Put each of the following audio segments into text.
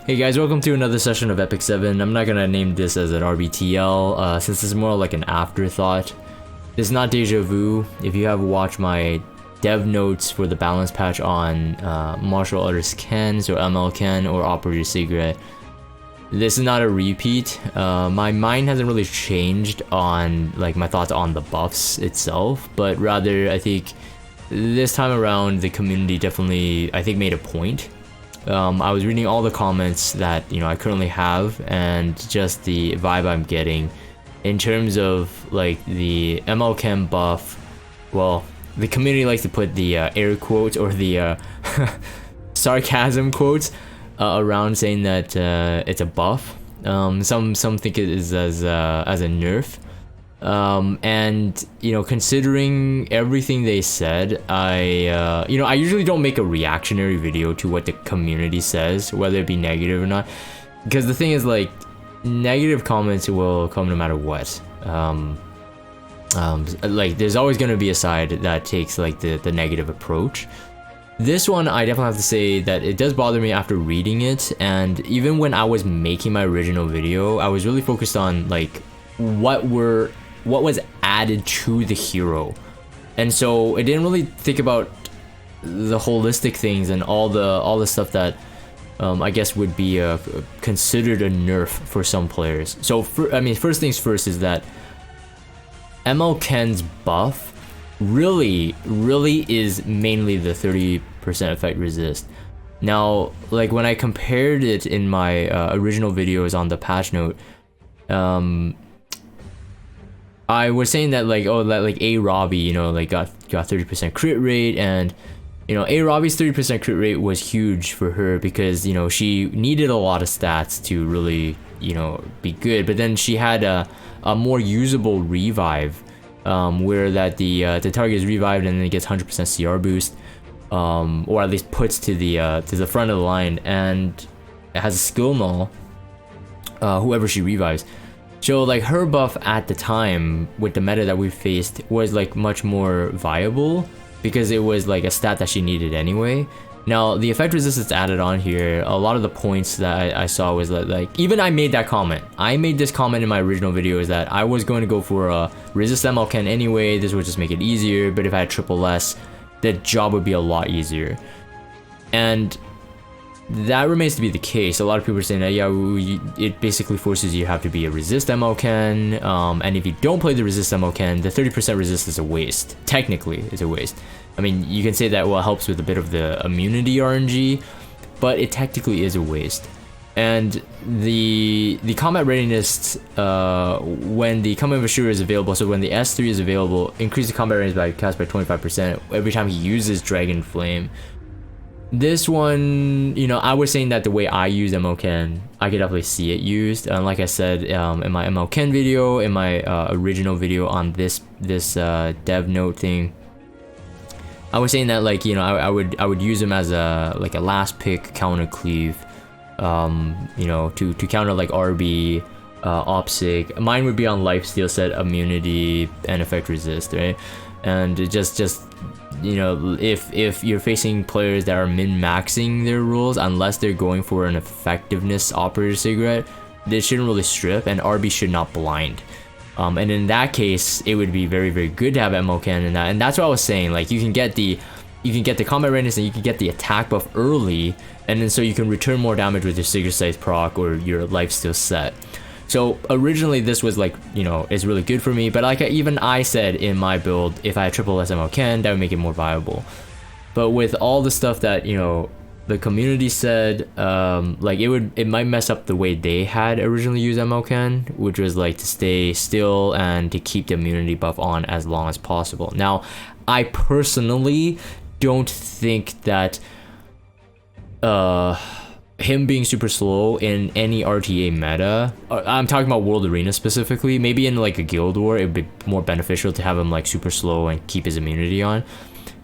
Hey guys, welcome to another session of Epic 7. I'm not gonna name this as an RBTL, since it's more like an afterthought. It's not deja vu. If you have watched my dev notes for the balance patch on Martial Artist Ken, so ML Ken or Operator Sigret, this is not a repeat. My mind hasn't really changed on like my thoughts on the buffs itself, but rather I think this time around the community definitely made a point. I was reading all the comments that I currently have, and just the vibe I'm getting in terms of like the ML Chem buff. Well, the community likes to put the air quotes or the sarcasm quotes around saying that it's a buff. Some think it is as a nerf. And considering everything they said, I usually don't make a reactionary video to what the community says, whether it be negative or not, because the thing is, like, negative comments will come no matter what. Like, there's always going to be a side that takes like the negative approach. This one, I definitely have to say that it does bother me after reading it, and even when I was making my original video, I was really focused on like what was added to the hero, and so I didn't really think about the holistic things and all the stuff that I guess would be considered a nerf for some players. So first things first is that ML Ken's buff really is mainly the 30% effect resist. Now, like, when I compared it in my original videos on the patch note, I was saying that A Robbie, got 30% crit rate, and A Robbie's 30% crit rate was huge for her because she needed a lot of stats to really be good. But then she had a more usable revive, where that the target is revived and then it gets 100% CR boost, or at least puts to the front of the line, and it has a skill null whoever she revives. So like her buff at the time with the meta that we faced was like much more viable because it was like a stat that she needed anyway. Now the effect resistance added on here, a lot of the points that I saw was that, like, even I made that comment. I made this comment in my original video, is that I was going to go for a resist ML Ken anyway. This would just make it easier, but if I had triple S, the job would be a lot easier. And that remains to be the case. A lot of people are saying that, yeah, it basically forces you to have to be a resist ML Ken, and if you don't play the resist ML Ken, the 30% resist is a waste. Technically, it's a waste. I mean, you can say that, well, it helps with a bit of the immunity RNG, but it technically is a waste. And the combat readiness, when the combat mature is available, so when the S3 is available, increase the combat readiness by cast by 25% every time he uses Dragon Flame. This one, I was saying that the way I use ML Ken, I could definitely see it used. And like I said, in my ML Ken video, in my original video on this dev note thing, I was saying that, like, I would use him as a last pick counter cleave, to counter like RB, Opsig. Mine would be on lifesteal set, immunity, and effect resist, right? And it just if you're facing players that are min-maxing their rules, unless they're going for an effectiveness Operator Sigret, they shouldn't really strip, and RB should not blind. And in that case, it would be very, very good to have ML Ken in that, and that's what I was saying. Like, you can get the combat readiness and you can get the attack buff early, and then so you can return more damage with your Sigret Scythe proc or your lifesteal set. So originally this was like, it's really good for me, but like even I said in my build, if I had triple SML Ken, that would make it more viable. But with all the stuff that, the community said, like it might mess up the way they had originally used ML Ken, which was like to stay still and to keep the immunity buff on as long as possible. Now, I personally don't think that him being super slow in any RTA meta, I'm talking about World Arena specifically, maybe in like a Guild War, it would be more beneficial to have him like super slow and keep his immunity on.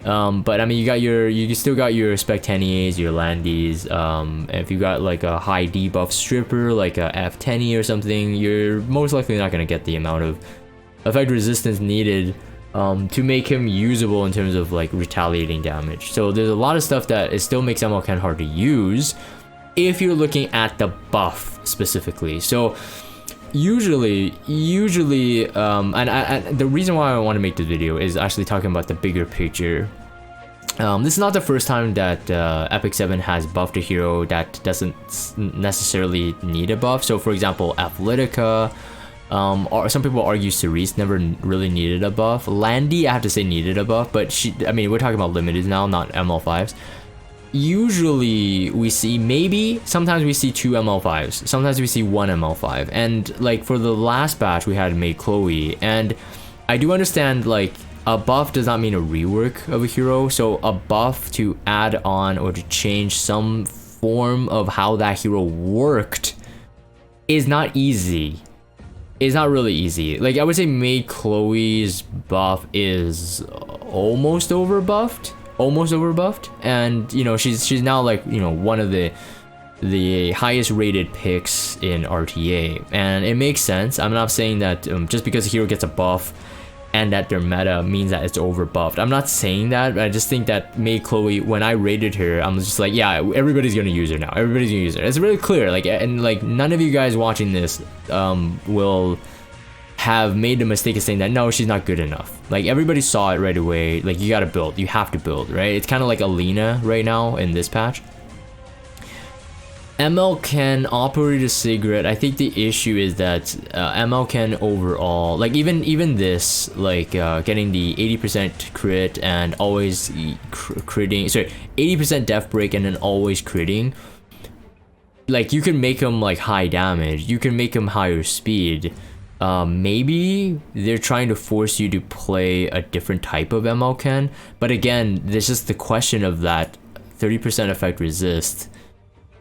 But I mean, you still got your Spectenies, your Landies. If you got like a high debuff stripper, like a F10 or something, you're most likely not gonna get the amount of effect resistance needed to make him usable in terms of like retaliating damage. So there's a lot of stuff that it still makes ML Ken hard to use, if you're looking at the buff specifically. So usually and the reason why I want to make this video is actually talking about the bigger picture. This is not the first time that Epic 7 has buffed a hero that doesn't necessarily need a buff. So for example, Athletica, or some people argue Cerise never really needed a buff. Landy, I have to say, needed a buff, but I mean, we're talking about limited now, not ML5s. Usually we see, sometimes we see 2 ML5s, sometimes we see 1 ML5, and like for the last batch we had Mei Chloe, and I do understand like a buff does not mean a rework of a hero, so a buff to add on or to change some form of how that hero worked is not easy. It's not really easy. Like I would say Mei Chloe's buff is almost overbuffed, and you know, she's now like, you know, one of the highest rated picks in RTA, and it makes sense. I'm not saying that just because a hero gets a buff and that their meta means that it's overbuffed. I'm not saying that, but I just think that Mei Chloe, when I rated her, I'm just like, yeah, everybody's gonna use her now. Everybody's gonna use her. It's really clear. Like, and like none of you guys watching this will have made the mistake of saying that no, she's not good enough. Like everybody saw it right away. Like you gotta build, you have to build, right? It's kind of like Alina right now in this patch. ML can operate a Sigret. I think the issue is that ML can overall, like even this, like getting the 80% crit and always critting, sorry, 80% death break and then always critting. Like you can make him like high damage, you can make him higher speed. Maybe they're trying to force you to play a different type of ML can, but again, there's just the question of that 30% effect resist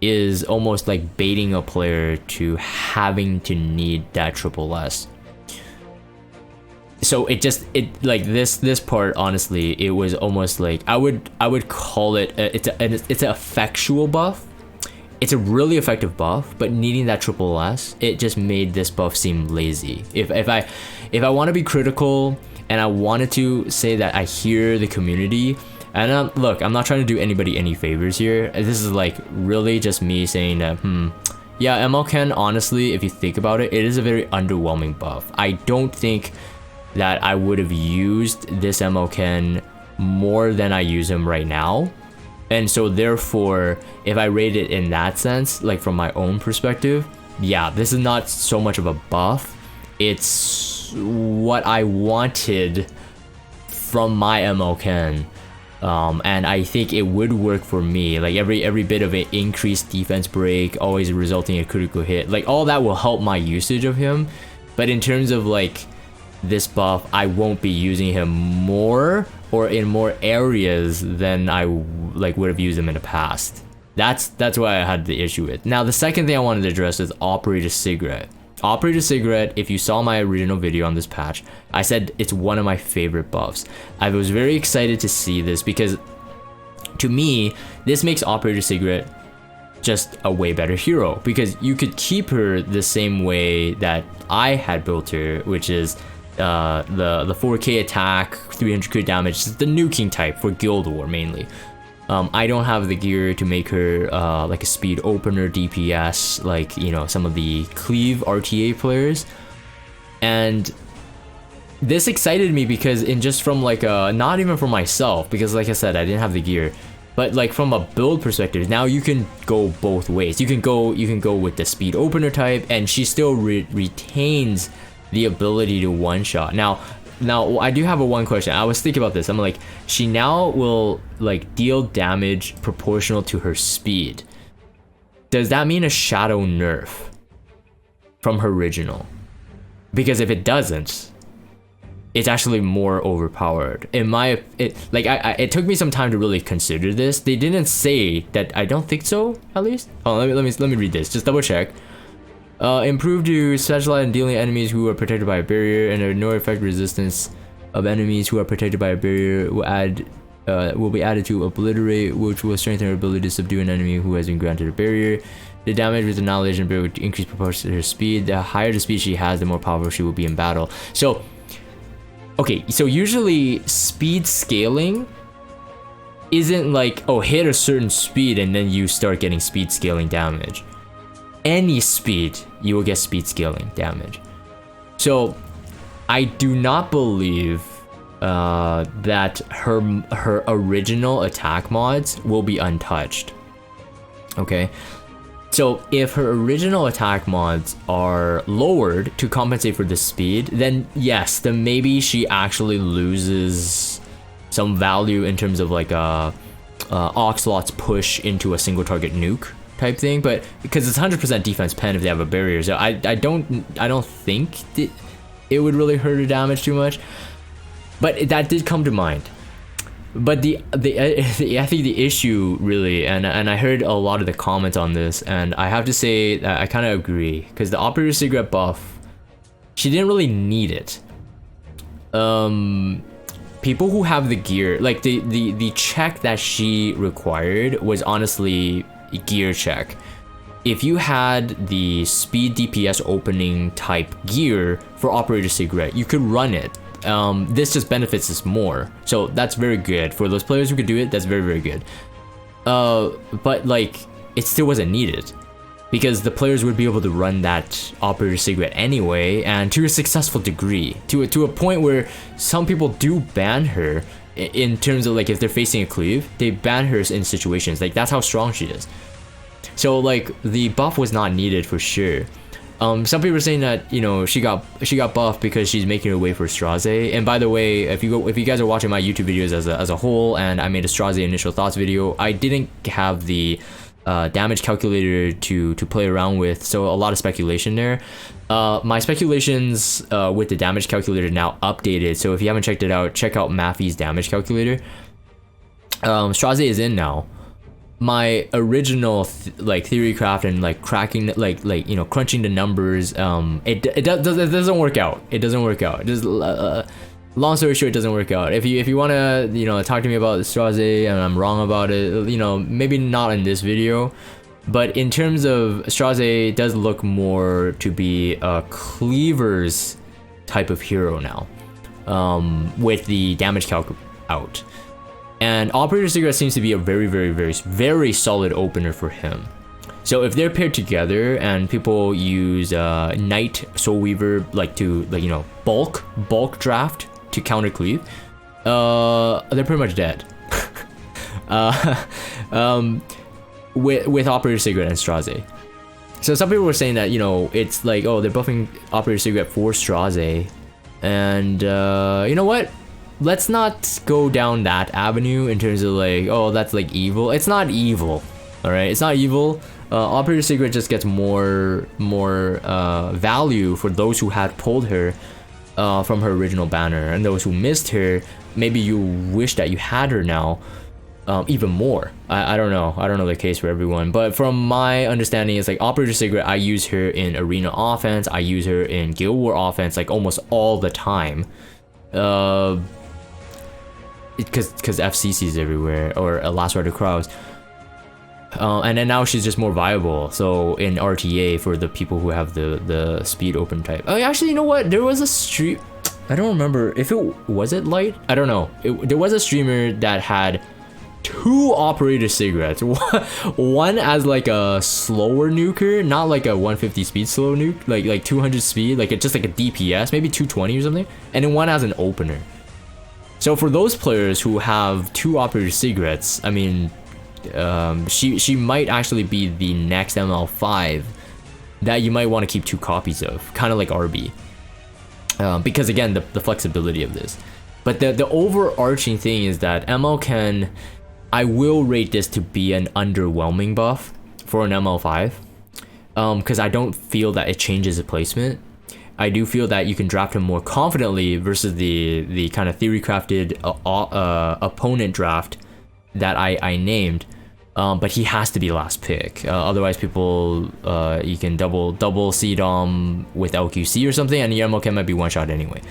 is almost like baiting a player to having to need that triple S. So it like this part, honestly, it was almost like I would call it it's an effectual buff. It's a really effective buff, but needing that triple S, it just made this buff seem lazy. If I want to be critical and I wanted to say that I hear the community, and look, I'm not trying to do anybody any favors here. This is like really just me saying that, yeah, ML Ken, honestly, if you think about it, it is a very underwhelming buff. I don't think that I would have used this ML Ken more than I use him right now. And so therefore, if I rate it in that sense, like from my own perspective, yeah, this is not so much of a buff. It's what I wanted from my ML Ken. And I think it would work for me. Like every bit of an increased defense break, always resulting in a critical hit, like all that will help my usage of him. But in terms of like this buff, I won't be using him more or in more areas than I like would have used him in the past. That's what I had the issue with. Now the second thing I wanted to address is Operator Sigret. Operator Sigret, if you saw my original video on this patch, I said it's one of my favorite buffs. I was very excited to see this because to me, this makes Operator Sigret just a way better hero, because you could keep her the same way that I had built her, which is the 4k attack, 300 crit damage, the nuking type for Guild War mainly. I don't have the gear to make her like a speed opener DPS, like, you know, some of the Cleave RTA players. And this excited me because in just from like not even for myself, because like I said, I didn't have the gear, but like from a build perspective, now you can go both ways. You can go with the speed opener type, and she still retains the ability to one shot. Now I do have one question. I was thinking about this. I'm like, she now will like deal damage proportional to her speed. Does that mean a shadow nerf from her original? Because if it doesn't, it's actually more overpowered. It took me some time to really consider this. They didn't say that. I don't think so, at least. Oh, let me read this. Just double check. Improve to specialize in dealing enemies who are protected by a barrier, and a no effect resistance of enemies who are protected by a barrier will be added to obliterate, which will strengthen her ability to subdue an enemy who has been granted a barrier. The damage with annihilation barrier will increase proportion to her speed. The higher the speed she has, the more powerful she will be in battle. So, okay, so usually speed scaling isn't like, oh, hit a certain speed and then you start getting speed scaling damage. Any speed, you will get speed scaling damage. So I do not believe that her original attack mods will be untouched. Okay, so if her original attack mods are lowered to compensate for the speed, then yes, then maybe she actually loses some value in terms of like Oxlot's push into a single target nuke type thing. But because it's 100% defense pen if they have a barrier, so I don't think it would really hurt her damage too much. But that did come to mind. But I think the issue really, and I heard a lot of the comments on this, and I have to say that I kind of agree, because the Operator Sigret buff, she didn't really need it. People who have the gear, like the check that she required was honestly a gear check. If you had the speed DPS opening type gear for Operator Sigret, you could run it. This just benefits us more, so that's very good for those players who could do it. That's very, very good. But like, it still wasn't needed, because the players would be able to run that Operator Sigret anyway, and to a successful degree, to a point where some people do ban her in terms of like, if they're facing a cleave, they ban her in situations like that's how strong she is. So like, the buff was not needed for sure. Some people are saying that, you know, she got buffed because she's making her way for Straze. And by the way, if you guys are watching my YouTube videos as a whole, and I made a Straze initial thoughts video, I didn't have the damage calculator to play around with, so a lot of speculation there. My speculations with the damage calculator now updated, so if you haven't checked it out, check out Maffy's damage calculator. Straze is in now. My original like theory craft and like cracking, like you know, crunching the numbers, it doesn't work out. It doesn't work out. Just long story short, it doesn't work out. If you want to, you know, talk to me about Straze and I'm wrong about it, you know, maybe not in this video, but in terms of Straze, does look more to be a cleavers type of hero now, with the damage calc out. And Operator Sigret seems to be a very, very, very, very solid opener for him. So if they're paired together and people use Knight Soul Weaver like to, like, you know, bulk draft to counter cleave, they're pretty much dead. With Operator Sigret and Straze. So some people were saying that, you know, it's like, oh, they're buffing Operator Sigret for Straze, and you know what? Let's not go down that avenue in terms of like, oh, that's like evil. It's not evil, all right? It's not evil. Operator Sigret just gets more value for those who had pulled her from her original banner, and those who missed her, maybe you wish that you had her now, even more. I don't know the case for everyone, but from my understanding, it's like Operator Sigret, I use her in arena offense, I use her in Guild War offense like almost all the time. Because FCC's everywhere, or Last Rider Crowds, and then now she's just more viable. So in RTA for the people who have the speed open type. Oh, actually, you know what? There was a stream. I don't remember if it was it Light. I don't know. There was a streamer that had 2 Operator Sigrets. One as like a slower nuker, not like a 150 speed slow nuke, like 200 speed, like just like a DPS, maybe 220 or something, and then one as an opener. So for those players who have 2 Operator Sigrets, I mean, she might actually be the next ML5 that you might want to keep 2 copies of, kind of like RB. Because again, the flexibility of this. But the overarching thing is that ML can, I will rate this to be an underwhelming buff for an ML5. Because I don't feel that it changes the placement. I do feel that you can draft him more confidently versus the kind of theory crafted opponent draft that I named, but he has to be last pick. Otherwise, people you can double CDOM with LQC or something, and your MLK might be one shot anyway.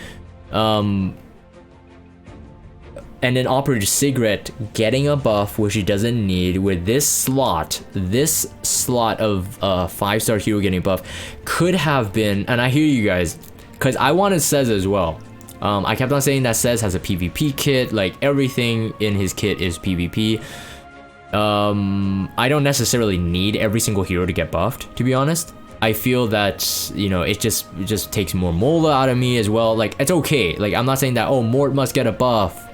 And then Operator Sigret getting a buff which he doesn't need with this slot of 5-star hero getting buff could have been, and I hear you guys, because I wanted Sez as well. I kept on saying that Sez has a PvP kit, like everything in his kit is PvP. I don't necessarily need every single hero to get buffed, to be honest. I feel that, you know, it just takes more Mola out of me as well. Like, it's okay. Like, I'm not saying that, oh, Mort must get a buff,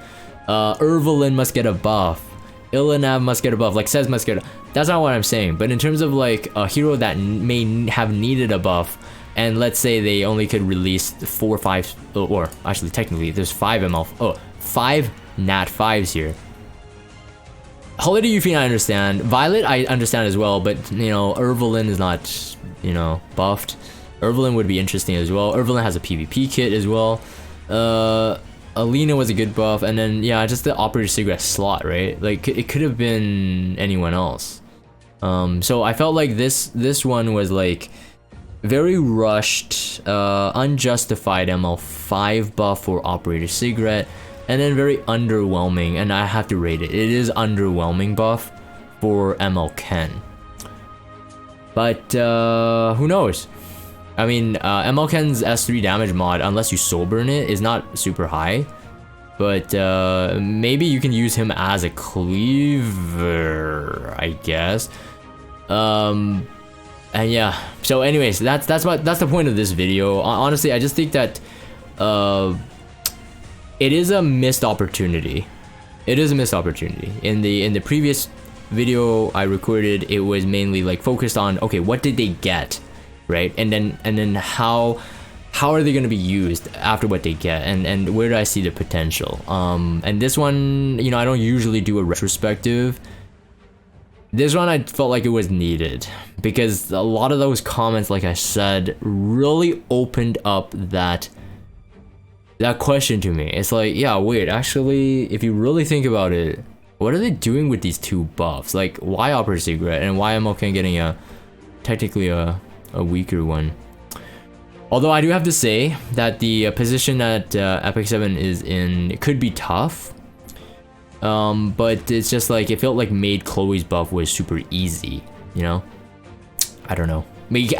Irvelin must get a buff, Ilanav must get a buff, like Sez must get a... That's not what I'm saying. But in terms of like a hero that may have needed a buff, and let's say they only could release 4 or 5, or actually technically there's 5 5 Nat 5s here. Holiday Yuffie I understand, Violet I understand as well, but you know, Irvelin is not, you know, buffed. Irvelin would be interesting as well. Irvelin has a PvP kit as well. Alina was a good buff, and then yeah, just the Operator Sigret slot, right? Like it could have been anyone else. So I felt like this one was like very rushed, unjustified ML5 buff for Operator Sigret, and then very underwhelming, and I have to rate it. It is underwhelming buff for ML Ken. But who knows? I mean, ML Ken's S3 damage mod, unless you soul burn it, is not super high. But maybe you can use him as a cleaver, I guess. And yeah. So, anyways, that's the point of this video. Honestly, I just think that it is a missed opportunity. It is a missed opportunity. In the previous video I recorded, it was mainly like focused on, okay, what did they get, right? And then how are they going to be used after what they get, and where do I see the potential? And this one, you know, I don't usually do a retrospective. This one I felt like it was needed because a lot of those comments, like I said, really opened up that question to me. It's like, yeah, wait, actually, if you really think about it, what are they doing with these 2 buffs? Like, why Opera Sigret and why ML Ken getting technically a weaker one? Although I do have to say that the position that Epic 7 is in, it could be tough. But it's just like, it felt like made Chloe's buff was super easy, you know? I don't know.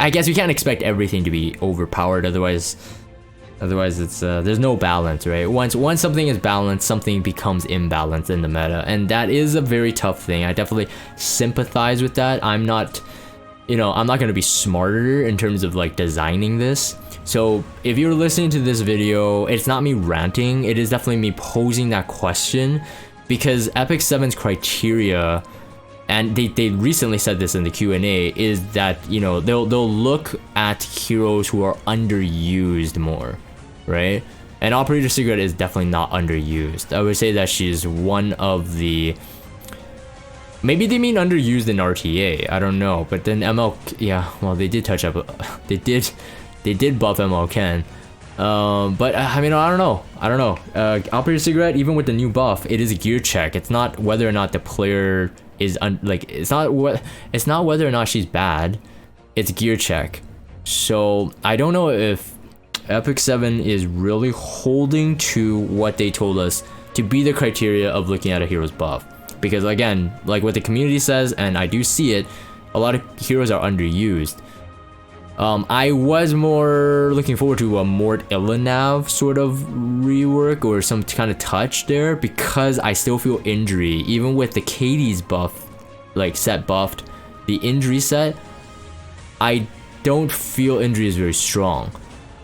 I guess we can't expect everything to be overpowered, otherwise it's there's no balance, right? Once something is balanced, something becomes imbalanced in the meta, and that is a very tough thing. I definitely sympathize with that. I'm not, you know, I'm not going to be smarter in terms of like designing this. So if you're listening to this video, it's not me ranting, it is definitely me posing that question, because Epic 7's criteria, and they recently said this in the Q&A, is that, you know, they'll look at heroes who are underused more, right? And Operator Sigret is definitely not underused. I would say that she's one of the... Maybe they mean underused in RTA, I don't know. But then ML... Yeah, well, they did touch up... They did buff ML Ken. But I mean, I don't know. Operator Sigret, even with the new buff, it is a gear check. It's not whether or not the player is it's not whether or not she's bad. It's gear check. So I don't know if Epic 7 is really holding to what they told us to be the criteria of looking at a hero's buff. Because again, like what the community says, and I do see it, a lot of heroes are underused. I was more looking forward to a Mort Ilanav sort of rework or some kind of touch there, because I still feel injury, even with the Katie's buff, like set buffed, the injury set, I don't feel injury is very strong.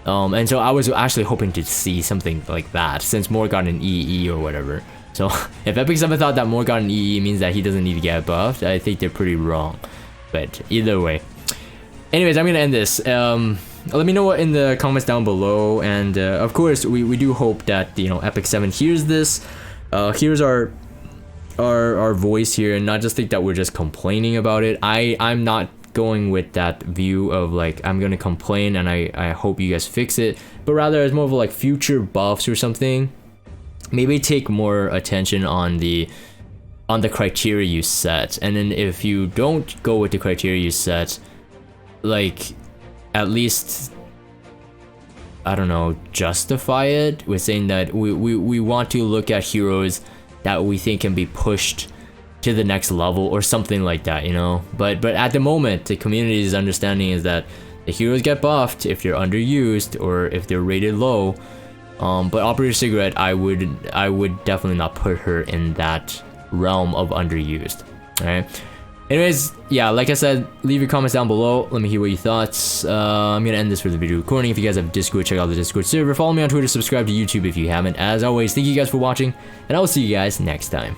And so I was actually hoping to see something like that, since Mort got an EE or whatever. So if Epic 7 thought that Mort got an EE means that he doesn't need to get buffed, I think they're pretty wrong. But either way. Anyways, I'm gonna end this. Let me know what in the comments down below, and of course we do hope that, you know, Epic 7 hears this, hears our voice here, and not just think that we're just complaining about it. I'm not going with that view of like, I'm gonna complain and I hope you guys fix it, but rather as more of like future buffs or something. Maybe take more attention on the criteria you set, and then if you don't go with the criteria you set, like, at least, I don't know, justify it with saying that we want to look at heroes that we think can be pushed to the next level or something like that, you know? But at the moment, the community's understanding is that the heroes get buffed if they're underused or if they're rated low, But Operator Sigret, I would definitely not put her in that realm of underused. Alright. Anyways, yeah, like I said, leave your comments down below. Let me hear what you thought. I'm gonna end this for the video recording. If you guys have Discord, check out the Discord server. Follow me on Twitter, subscribe to YouTube if you haven't. As always, thank you guys for watching, and I will see you guys next time.